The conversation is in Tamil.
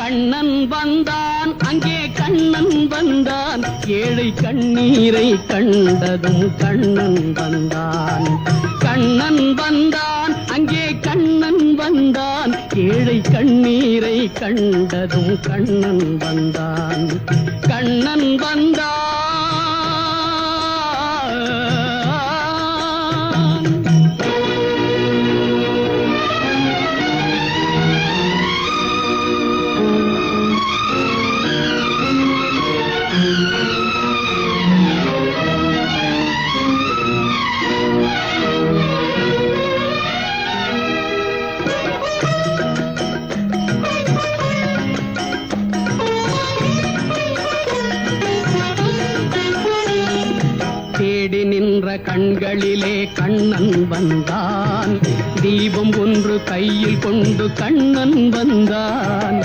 கண்ணன் வந்தான், அங்கே கண்ணன் வந்தான், ஏழை கண்ணீரை கண்டதும் கண்ணன் வந்தான். கண்ணன் வந்தான், அங்கே கண்ணன் வந்தான், ஏழை கண்ணீரை கண்டதும் கண்ணன் வந்தான். கண்ணன் வந்தான். தேடி நின்ற கண்களிலே கண்ணன் வந்தான், தீபம் ஒன்று கையில் கொண்டு கண்ணன் வந்தான்.